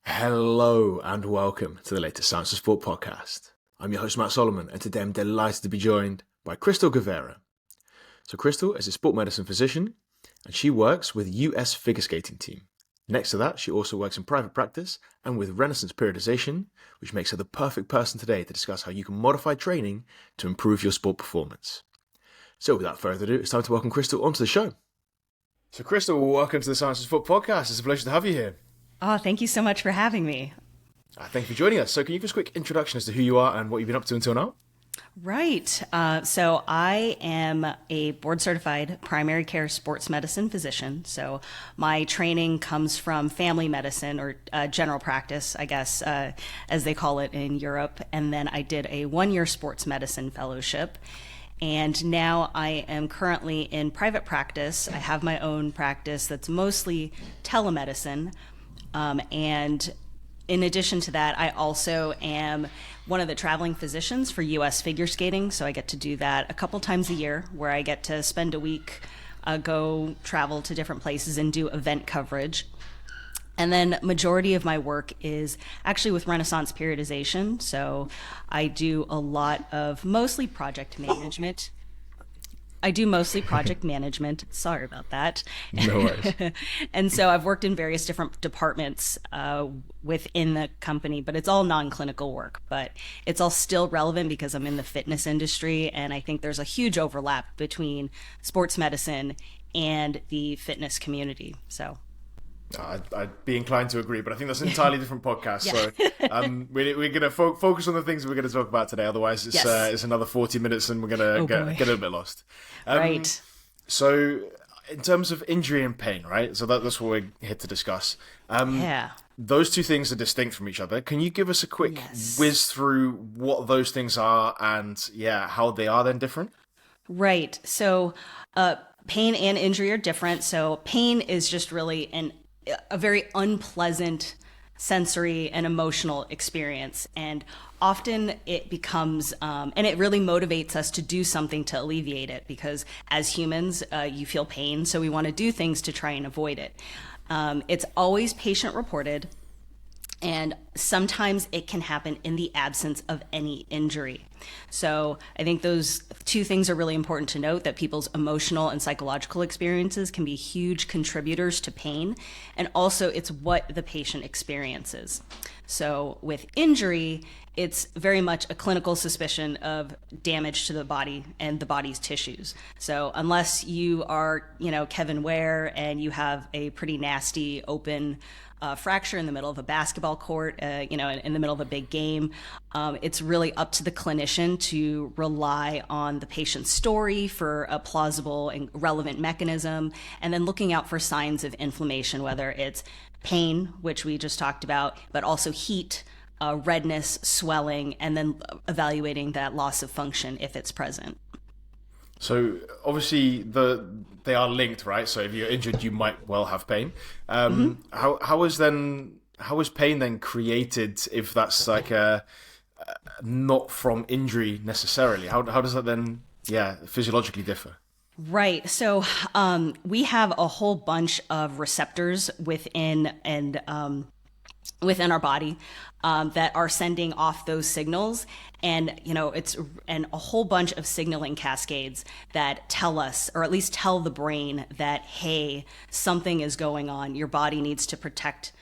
Hello and welcome to the latest Science of Sport podcast. I'm your host Matt Solomon, and today I'm delighted to be joined by Christle Guevarra. So Christle is a sport medicine physician and she works with US Figure Skating team. Next to that, she also works in private practice and with Renaissance Periodization, which makes her the perfect person today to discuss how you can modify training to improve your sport performance. So without further ado, it's time to welcome Christle onto the show. So Christle, welcome to the Science of Sport podcast. It's a pleasure to have you here. Oh, thank you so much for having me. Thank you for joining us. So can you give us a quick introduction as to who you are and what you've been up to until now? Right. So I am a board-certified primary care sports medicine physician. So my training comes from family medicine or general practice, I guess, as they call it in Europe. And then I did a one-year sports medicine fellowship. And now I am currently in private practice. I have my own practice that's mostly telemedicine. And in addition to that, I also am one of the traveling physicians for US Figure Skating. So I get to do that a couple times a year where I get to spend a week, go travel to different places and do event coverage. And then majority of my work is actually with Renaissance Periodization. So I do a lot of mostly project management. Sorry about that. No worries. And so I've worked in various different departments within the company, but it's all non-clinical work. But it's all still relevant because I'm in the fitness industry, and I think there's a huge overlap between sports medicine and the fitness community. So I'd be inclined to agree, but I think that's an entirely different podcast. So we're going to focus on the things we're going to talk about today. Otherwise, it's another 40 minutes and we're going to get a little bit lost. Right. So in terms of injury and pain, right? So that's what we're here to discuss. Those two things are distinct from each other. Can you give us a quick whiz through what those things are and how they are then different? Right. So pain and injury are different. So pain is just really a very unpleasant sensory and emotional experience. And often it becomes, and it really motivates us to do something to alleviate it because as humans, you feel pain. So we want to do things to try and avoid it. It's always patient reported. And sometimes it can happen in the absence of any injury. So I think those two things are really important to note, that people's emotional and psychological experiences can be huge contributors to pain. And also it's what the patient experiences. So with injury, it's very much a clinical suspicion of damage to the body and the body's tissues. So unless you are, Kevin Ware and you have a pretty nasty open fracture in the middle of a basketball court, in the middle of a big game, it's really up to the clinician to rely on the patient's story for a plausible and relevant mechanism, and then looking out for signs of inflammation, whether it's pain, which we just talked about, but also heat, redness, swelling, and then evaluating that loss of function if it's present. So obviously they are linked, right? So if you're injured, you might well have pain. How is pain then created if that's like not from injury necessarily? How does that then physiologically differ? Right. So we have a whole bunch of receptors within our body that are sending off those signals. And, it's a whole bunch of signaling cascades that tell us, or at least tell the brain that, hey, something is going on. Your body needs to protect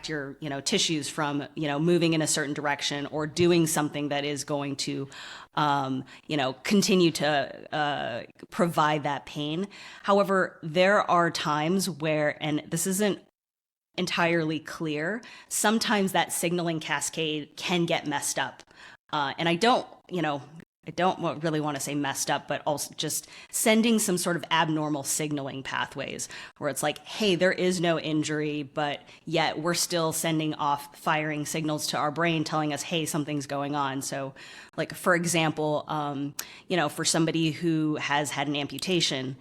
your, tissues from, moving in a certain direction or doing something that is going to, continue to provide that pain. However, there are times where, and this isn't entirely clear, sometimes that signaling cascade can get messed up. And I don't really want to say messed up, but also just sending some sort of abnormal signaling pathways where it's like, hey, there is no injury, but yet we're still sending off firing signals to our brain telling us, hey, something's going on. So like, for example, for somebody who has had an amputation,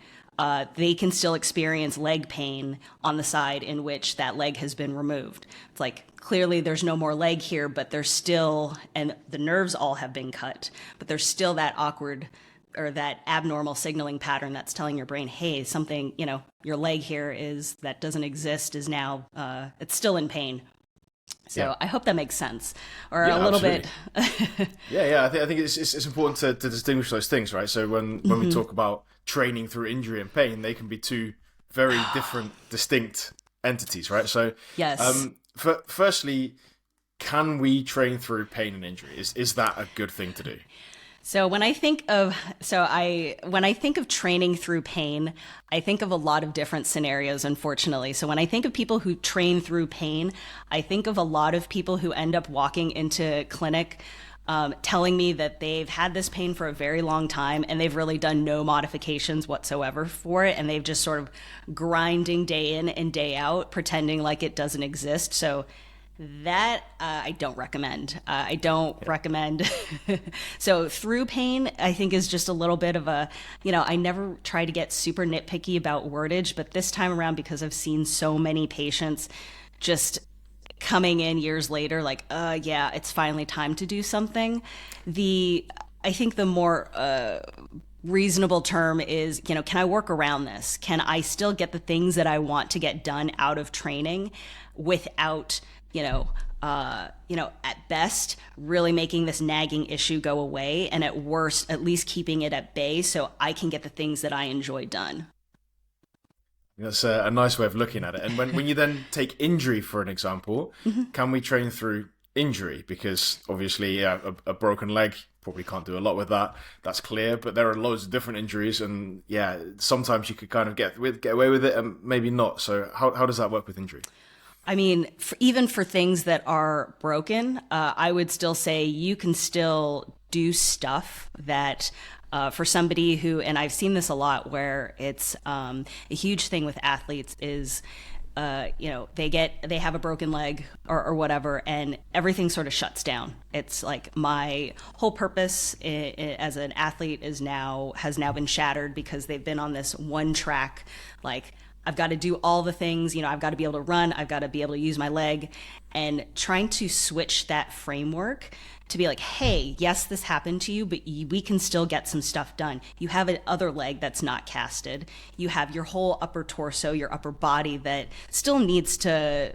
they can still experience leg pain on the side in which that leg has been removed. It's like, clearly there's no more leg here, but there's still, and the nerves all have been cut, but there's still that awkward or that abnormal signaling pattern that's telling your brain, hey, something, your leg here that doesn't exist is now, it's still in pain. So I hope that makes sense, or Yeah, a little absolutely. bit. Yeah. I think it's important to distinguish those things, right? So when we talk about training through injury and pain, they can be two very different, distinct entities, right? So, Yes. firstly, can we train through pain and injury? Is that a good thing to do? So when I think of training through pain, I think of a lot of different scenarios, unfortunately. So when I think of people who train through pain, I think of a lot of people who end up walking into clinic telling me that they've had this pain for a very long time and they've really done no modifications whatsoever for it. And they've just sort of grinding day in and day out, pretending like it doesn't exist. So that I don't recommend. I don't recommend. So through pain, I think is just a little bit of a, I never try to get super nitpicky about wordage, but this time around, because I've seen so many patients just coming in years later, like, yeah, it's finally time to do something. I think the more reasonable term is, can I work around this? Can I still get the things that I want to get done out of training without at best, really making this nagging issue go away, and at worst, at least keeping it at bay so I can get the things that I enjoy done. That's a nice way of looking at it. And when you then take injury, for an example, can we train through injury? Because obviously, a broken leg, probably can't do a lot with that. That's clear. But there are loads of different injuries. And yeah, sometimes you could kind of get away with it and maybe not. So how does that work with injury? I mean, even for things that are broken, I would still say you can still do stuff that for somebody who, and I've seen this a lot where it's a huge thing with athletes is, they have a broken leg or whatever, and everything sort of shuts down. It's like my whole purpose as an athlete has now been shattered because they've been on this one track, like, I've got to do all the things, I've got to be able to run, I've got to be able to use my leg, and trying to switch that framework to be like, hey, yes, this happened to you, but we can still get some stuff done. You have an other leg that's not casted. You have your whole upper torso, your upper body that still needs to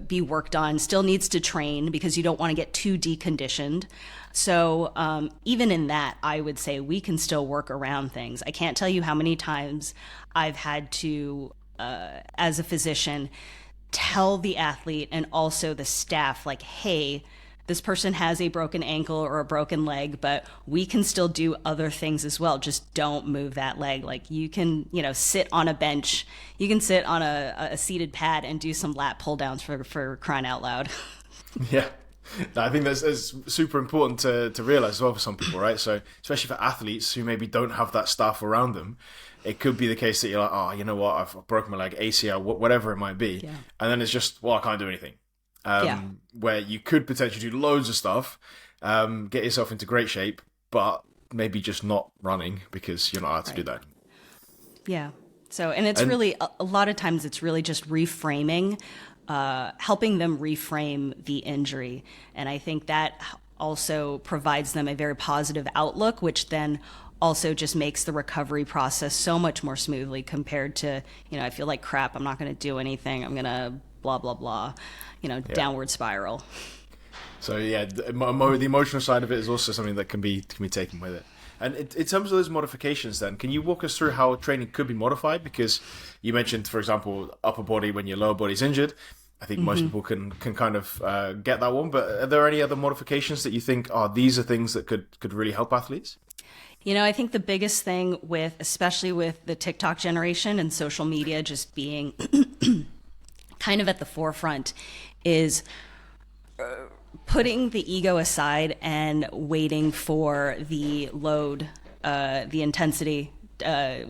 be worked on, still needs to train because you don't want to get too deconditioned. So even in that, I would say we can still work around things. I can't tell you how many times I've had to, as a physician, tell the athlete and also the staff, like, hey, this person has a broken ankle or a broken leg, but we can still do other things as well. Just don't move that leg. Like, you can, sit on a bench, you can sit on a seated pad and do some lat pull downs for crying out loud. Yeah. No, I think that's super important to realize as well for some people, right? So especially for athletes who maybe don't have that staff around them, it could be the case that you're like, oh, you know what, I've broken my leg, ACL, whatever it might be. Yeah. And then it's just, well, I can't do anything. Yeah. Where you could potentially do loads of stuff, get yourself into great shape, but maybe just not running because you're not allowed to do that. Yeah. So, and it's really, a lot of times it's really just reframing, helping them reframe the injury. And I think that also provides them a very positive outlook, which then also just makes the recovery process so much more smoothly compared to, I feel like crap, I'm not going to do anything, I'm going to blah, blah, blah, downward spiral. So yeah, the emotional side of it is also something that can be taken with it. And in terms of those modifications then, can you walk us through how training could be modified? Because you mentioned, for example, upper body when your lower body's injured. I think most people can kind of get that one. But are there any other modifications that you think, these are things that could really help athletes? I think the biggest thing especially with the TikTok generation and social media just being kind of at the forefront is putting the ego aside and waiting for the load, the intensity,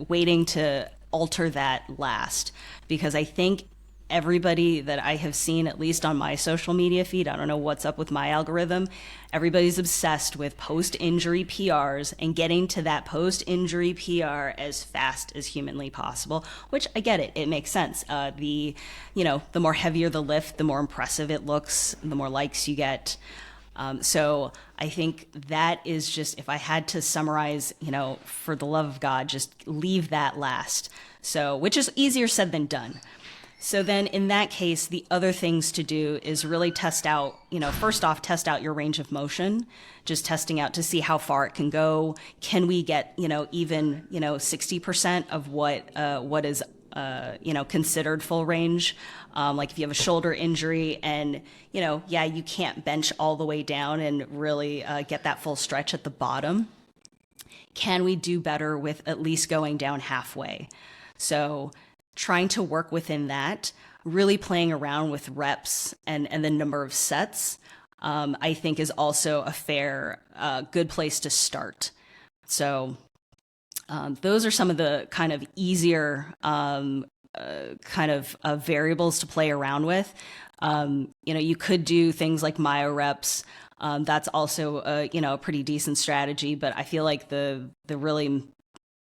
waiting to alter that last. Because I think everybody that I have seen, at least on my social media feed, I don't know what's up with my algorithm, everybody's obsessed with post-injury PRs and getting to that post-injury PR as fast as humanly possible, which I get it. It makes sense. The more heavier the lift, the more impressive it looks, the more likes you get. So I think that is just, if I had to summarize, for the love of God, just leave that last. So, which is easier said than done. So then in that case, the other things to do is really test out, first off, test out your range of motion, just testing out to see how far it can go. Can we get, even, 60% of what is, considered full range? Like if you have a shoulder injury and, you can't bench all the way down and really get that full stretch at the bottom. Can we do better with at least going down halfway? So trying to work within that, really playing around with reps and the number of sets, I think is also a fair, good place to start. So those are some of the kind of easier variables to play around with. You could do things like myo-reps. That's also a pretty decent strategy, but I feel like the really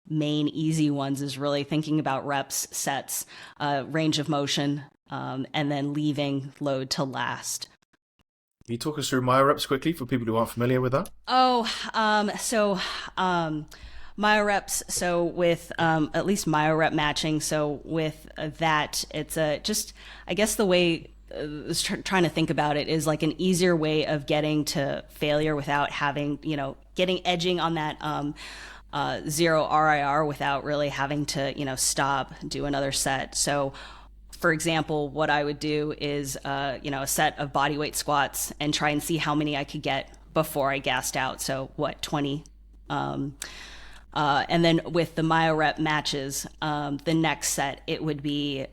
main easy ones is really thinking about reps, sets, range of motion, and then leaving load to last. Can you talk us through myo-reps quickly for people who aren't familiar with that? Myo-reps, so with at least myo-rep matching, so with that, it's I guess the way trying to think about it is like an easier way of getting to failure without having, getting edging on that zero RIR without really having to, stop, do another set. So for example, what I would do is, a set of bodyweight squats and try and see how many I could get before I gassed out. So 20? And then with the myo-rep matches, the next set, it would be,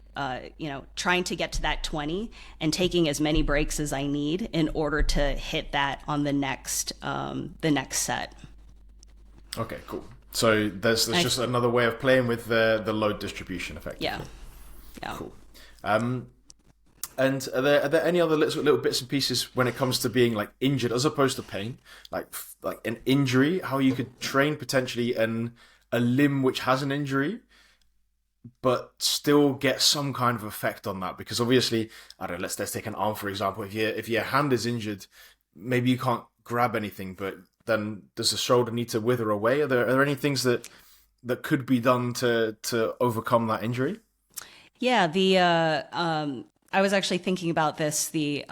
trying to get to that 20 and taking as many breaks as I need in order to hit that on the next set. Okay, cool. So there's just another way of playing with the load distribution, effectively. Yeah. Cool. And are there any other little bits and pieces when it comes to being like injured as opposed to pain, like an injury, how you could train potentially a limb which has an injury, but still get some kind of effect on that? Because obviously, I don't know, let's take an arm for example. If your hand is injured, maybe you can't grab anything, but then does the shoulder need to wither away? Are there any things that could be done to overcome that injury? Yeah, I was actually thinking about this, the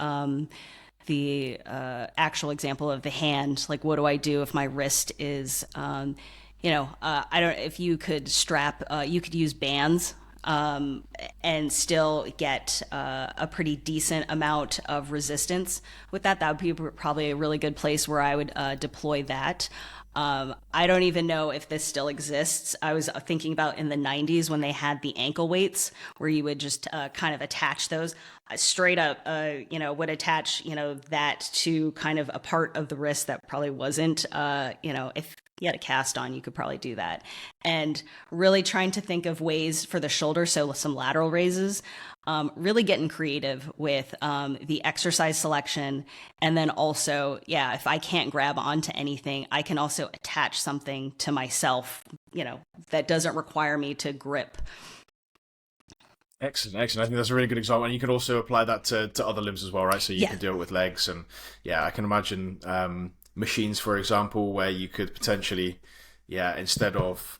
actual example of the hand. Like, what do I do if my wrist is, I don't. If you could strap, you could use bands and still get a pretty decent amount of resistance with that. That would be probably a really good place where I would deploy that. I don't even know if this still exists. I was thinking about in the 90s when they had the ankle weights where you would just kind of attach those straight up, would attach, that to kind of a part of the wrist that probably wasn't, if you had a cast on, you could probably do that. And really trying to think of ways for the shoulder, so some lateral raises, really getting creative with the exercise selection. And then also, if I can't grab onto anything, I can also attach something to myself, that doesn't require me to grip. Excellent. I think that's a really good example. And you can also apply that to other limbs as well, right? So you can do it with legs. And I can imagine machines, for example, where you could potentially, instead of,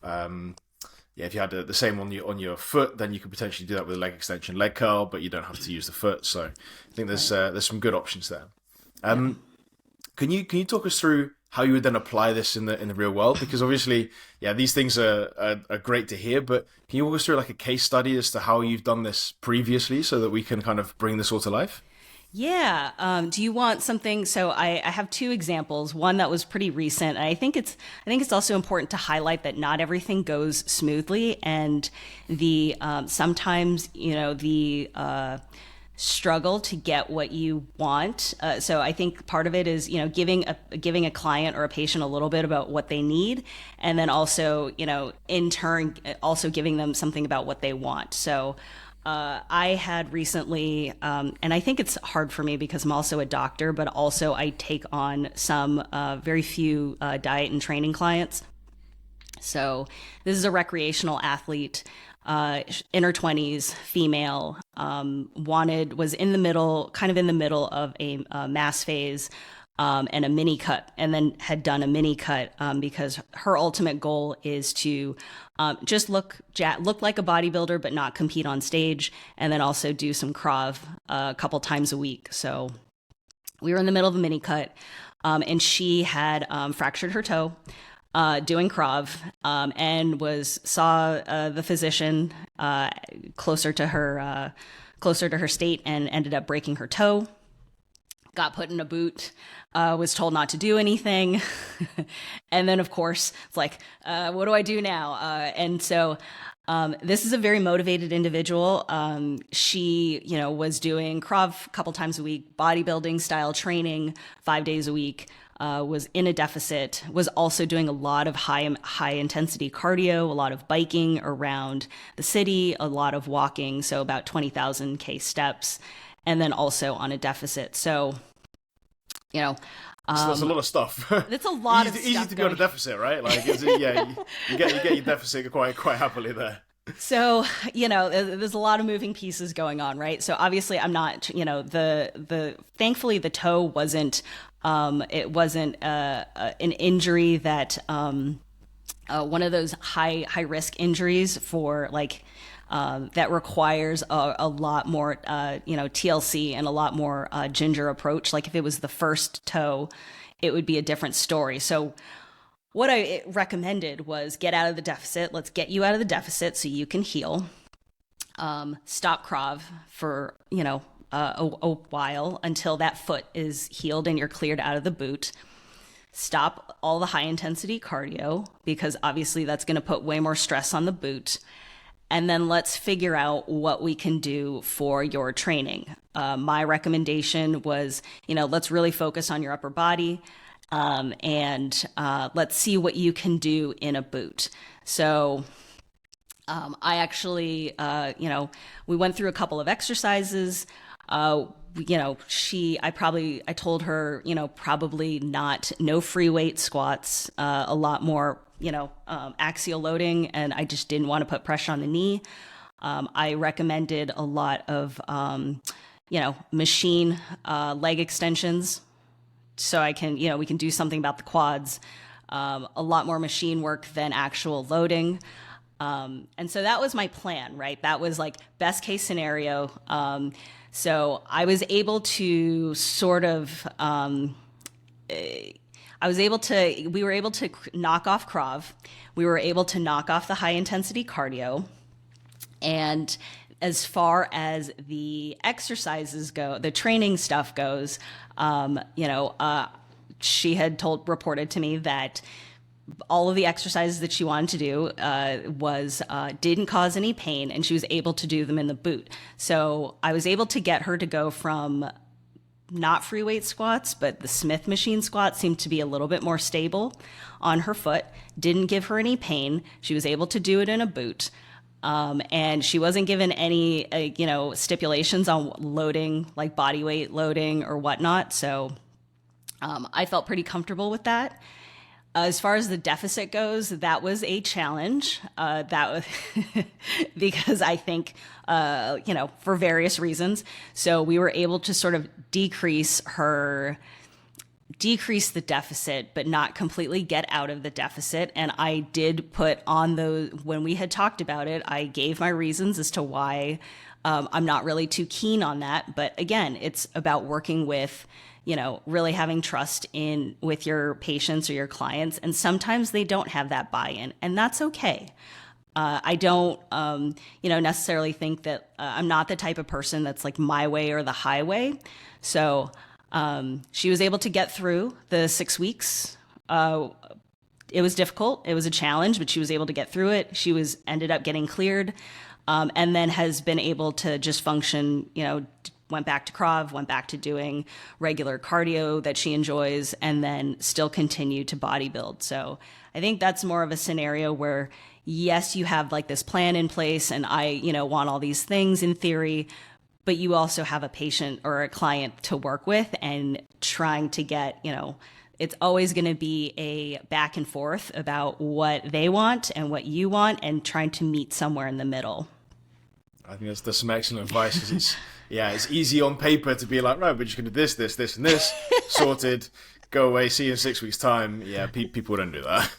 if you had the same on your foot, then you could potentially do that with a leg extension, leg curl, but you don't have to use the foot. So I think there's some good options there. Can you talk us through how you would then apply this in the real world? Because obviously, these things are great to hear, but can you walk us through like a case study as to how you've done this previously so that we can kind of bring this all to life? Yeah. Do you want something? So I have two examples. One that was pretty recent. And I think it's also important to highlight that not everything goes smoothly, and the sometimes the struggle to get what you want. So I think part of it is giving a client or a patient a little bit about what they need, and then also in turn also giving them something about what they want. So. I had recently, and I think it's hard for me because I'm also a doctor, but also I take on some very few diet and training clients. So this is a recreational athlete, in her 20s, female, was in the middle of a mass phase, and a mini cut, and then had done a mini cut because her ultimate goal is to just look like a bodybuilder, but not compete on stage, and then also do some Krav a couple times a week. So we were in the middle of a mini cut, and she had fractured her toe doing Krav, and saw the physician closer to her state, and ended up breaking her toe. Got put in a boot, was told not to do anything. And then, of course, it's like, what do I do now? And so this is a very motivated individual. She, was doing Krav a couple times a week, bodybuilding style training 5 days a week, was in a deficit, was also doing a lot of high intensity cardio, a lot of biking around the city, a lot of walking, so about 20,000 steps, and then also on a deficit. So, so that's a lot of stuff. It's a lot of easy stuff to be on a deficit, right? Like, you get your deficit quite happily there. So, there's a lot of moving pieces going on, right? So obviously I'm not, thankfully the toe wasn't, it wasn't an injury that, one of those high risk injuries for like, that requires a lot more, TLC and a lot more ginger approach. Like if it was the first toe, it would be a different story. So what I recommended was get out of the deficit. Let's get you out of the deficit so you can heal. Stop Krav for, a while until that foot is healed and you're cleared out of the boot. Stop all the high intensity cardio because obviously that's going to put way more stress on the boot. And then let's figure out what we can do for your training. My recommendation was, let's really focus on your upper body, and let's see what you can do in a boot. So I actually, we went through a couple of exercises. I told her, probably no free weight squats, a lot more, axial loading, and I just didn't want to put pressure on the knee. I recommended a lot of, machine leg extensions, so we can do something about the quads. A lot more machine work than actual loading. And so that was my plan, right? That was like best case scenario. So I was able to sort of, we were able to knock off Krav. We were able to knock off the high intensity cardio. And as far as the exercises go, the training stuff goes, she had reported to me that all of the exercises that she wanted to do didn't cause any pain, and she was able to do them in the boot. So I was able to get her to go from not free weight squats, but the Smith machine squat seemed to be a little bit more stable on her foot, didn't give her any pain. She was able to do it in a boot. And she wasn't given any, stipulations on loading, like body weight loading or whatnot. So I felt pretty comfortable with that. As far as the deficit goes, that was a challenge. Because I think, for various reasons. So we were able to sort of decrease the deficit, but not completely get out of the deficit. And I did put on when we had talked about it, I gave my reasons as to why I'm not really too keen on that. But again, it's about working with, really having trust with your patients or your clients. And sometimes they don't have that buy-in, and that's okay. I don't, necessarily think that I'm not the type of person that's like my way or the highway. So she was able to get through the 6 weeks. It was difficult. It was a challenge, but she was able to get through it. She ended up getting cleared, and then has been able to just function, went back to Krav, went back to doing regular cardio that she enjoys, and then still continue to bodybuild. So I think that's more of a scenario where, yes, you have like this plan in place and I, want all these things in theory, but you also have a patient or a client to work with, and trying to get, it's always going to be a back and forth about what they want and what you want, and trying to meet somewhere in the middle. I think that's some excellent advice, because Yeah, it's easy on paper to be like, right, we're just going to do this, and this, sorted, go away, see you in 6 weeks' time. Yeah, people don't do that.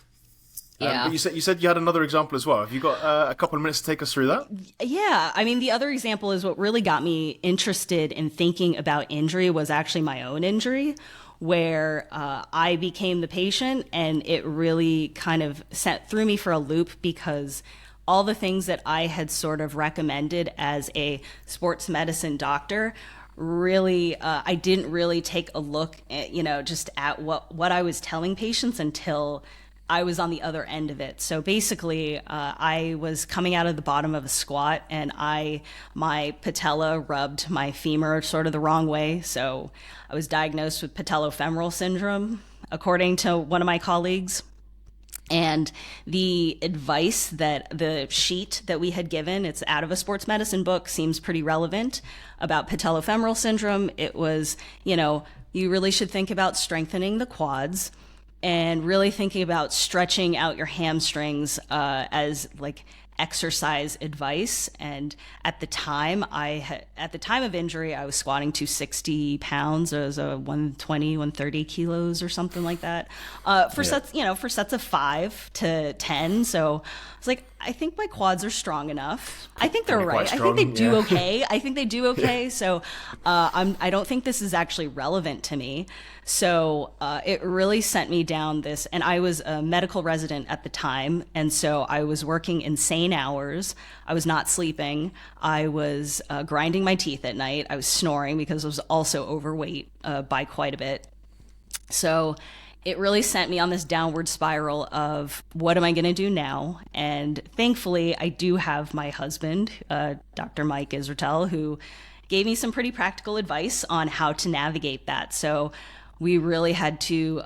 Yeah. But you said you had another example as well. Have you got a couple of minutes to take us through that? Yeah. I mean, the other example is what really got me interested in thinking about injury was actually my own injury, where I became the patient, and it really kind of threw me for a loop, because all the things that I had sort of recommended as a sports medicine doctor, really, I didn't really take a look at, just at what I was telling patients until I was on the other end of it. So basically, I was coming out of the bottom of a squat, and my patella rubbed my femur sort of the wrong way. So I was diagnosed with patellofemoral syndrome, according to one of my colleagues. And the advice that the sheet that we had given, it's out of a sports medicine book, seems pretty relevant about patellofemoral syndrome. It was, you really should think about strengthening the quads and really thinking about stretching out your hamstrings as like exercise advice. And at the time of injury, I was squatting 260 pounds. It was a 120, 130 kilos or something like that. For sets of 5 to 10. So I was like, I think my quads are strong enough. I think they're right. Strong, I think they do okay. I think they do okay. So I don't think this is actually relevant to me. So it really sent me down this, and I was a medical resident at the time, and so I was working insane hours. I was not sleeping. I was grinding my teeth at night. I was snoring because I was also overweight by quite a bit. So it really sent me on this downward spiral of what am I going to do now? And thankfully, I do have my husband, Dr. Mike Israel, who gave me some pretty practical advice on how to navigate that. So we really had to,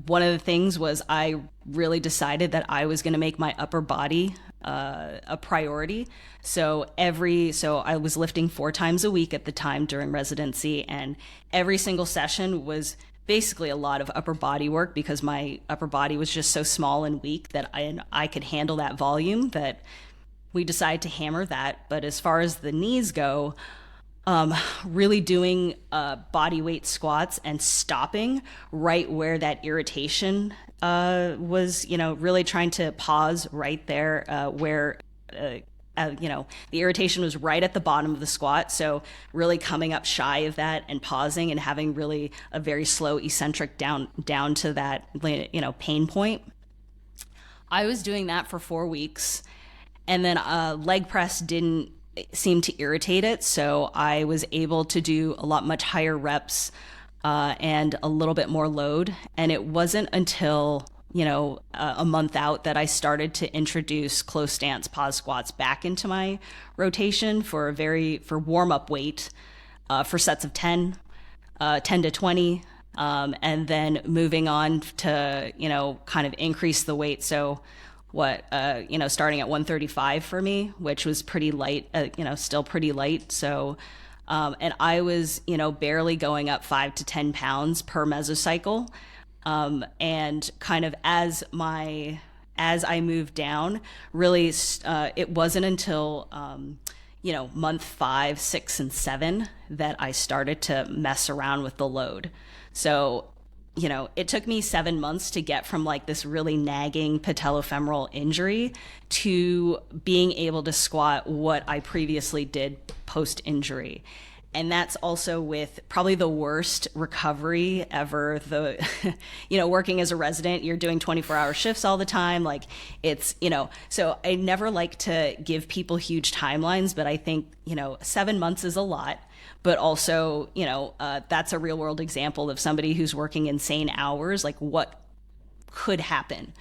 one of the things was I really decided that I was going to make my upper body a priority. So I was lifting 4 times a week at the time during residency, and every single session was basically a lot of upper body work, because my upper body was just so small and weak that I could handle that volume, that we decided to hammer that. But as far as the knees go, really doing body weight squats and stopping right where that irritation was, really trying to pause right there where the irritation was right at the bottom of the squat. So really coming up shy of that and pausing and having really a very slow eccentric down to that, pain point. I was doing that for 4 weeks, and then leg press didn't seem to irritate it. So I was able to do a lot much higher reps and a little bit more load. And it wasn't until a month out that I started to introduce close stance pause squats back into my rotation for warm up weight for sets of 10 to 20, and then moving on to kind of increase the weight. So starting at 135 for me, which was pretty light, still pretty light. So and I was barely going up 5 to 10 pounds per mesocycle. And kind of as I moved down, really, it wasn't until, month 5, 6, and 7 that I started to mess around with the load. So, it took me 7 months to get from like this really nagging patellofemoral injury to being able to squat what I previously did post-injury. And that's also with probably the worst recovery ever. Working as a resident, you're doing 24-hour shifts all the time. Like it's, so I never like to give people huge timelines, but I think, 7 months is a lot. But also, that's a real world example of somebody who's working insane hours, like what could happen.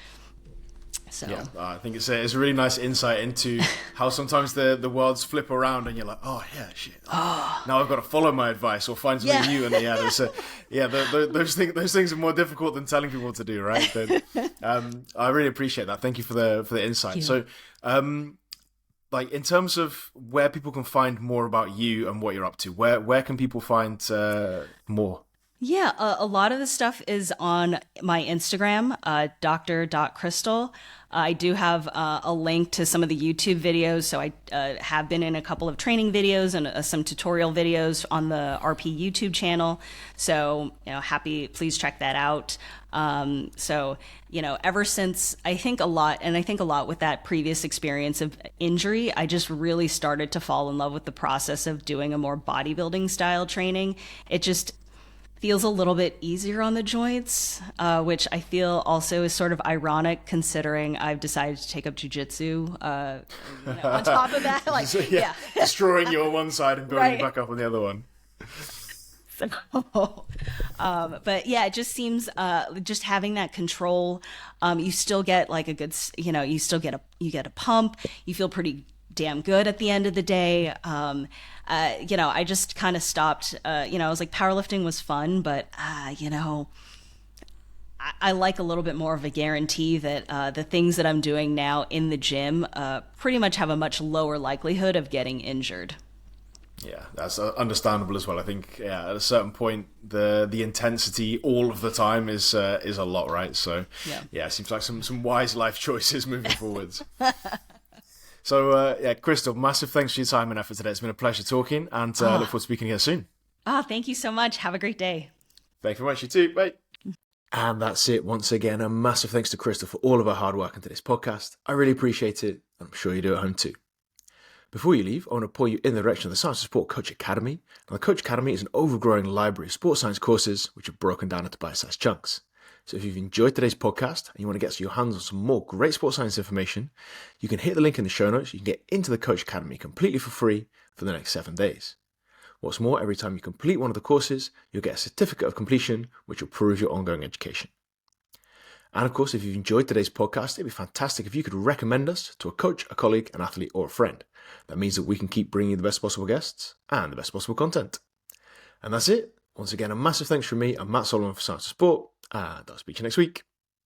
So yeah, I think it's a really nice insight into how sometimes the worlds flip around and you're like, oh yeah, shit. Now I've got to follow my advice or find something new. And those things are more difficult than telling people what to do, right? But, I really appreciate that. Thank you for the insight. So, like in terms of where people can find more about you and what you're up to, where can people find more? Yeah, a lot of the stuff is on my Instagram, dr.christle. I do have a link to some of the YouTube videos. So I have been in a couple of training videos and some tutorial videos on the RP YouTube channel. So, please check that out. Ever since I think a lot with that previous experience of injury, I just really started to fall in love with the process of doing a more bodybuilding style training. It just feels a little bit easier on the joints, which I feel also is sort of ironic considering I've decided to take up jujitsu. On top of that, like, So, destroying you on one side and building you back up on the other one. But yeah, it just seems just having that control. You still get like a good, you get a pump. You feel pretty damn good at the end of the day. I just kind of stopped. I was like, powerlifting was fun, but I like a little bit more of a guarantee that the things that I'm doing now in the gym pretty much have a much lower likelihood of getting injured. Yeah, that's understandable as well. I think at a certain point, the intensity all of the time is a lot, right? So it seems like some wise life choices moving forwards. So Christle, massive thanks for your time and effort today. It's been a pleasure talking, and look forward to speaking again soon. Thank you so much. Have a great day. Thank you very much. You too. Bye. And that's it. Once again, a massive thanks to Christle for all of her hard work into this podcast. I really appreciate it. I'm sure you do at home too. Before you leave, I want to point you in the direction of the Science of Sport Coach Academy. Now, the Coach Academy is an overgrowing library of sports science courses which are broken down into bite-sized chunks. So if you've enjoyed today's podcast and you want to get your hands on some more great sports science information, you can hit the link in the show notes. You can get into the Coach Academy completely for free for the next 7 days. What's more, every time you complete one of the courses, you'll get a certificate of completion, which will prove your ongoing education. And of course, if you've enjoyed today's podcast, it'd be fantastic if you could recommend us to a coach, a colleague, an athlete, or a friend. That means that we can keep bringing you the best possible guests and the best possible content. And that's it. Once again, a massive thanks from me. I'm Matt Solomon for Science of Sport, and I'll speak to you next week.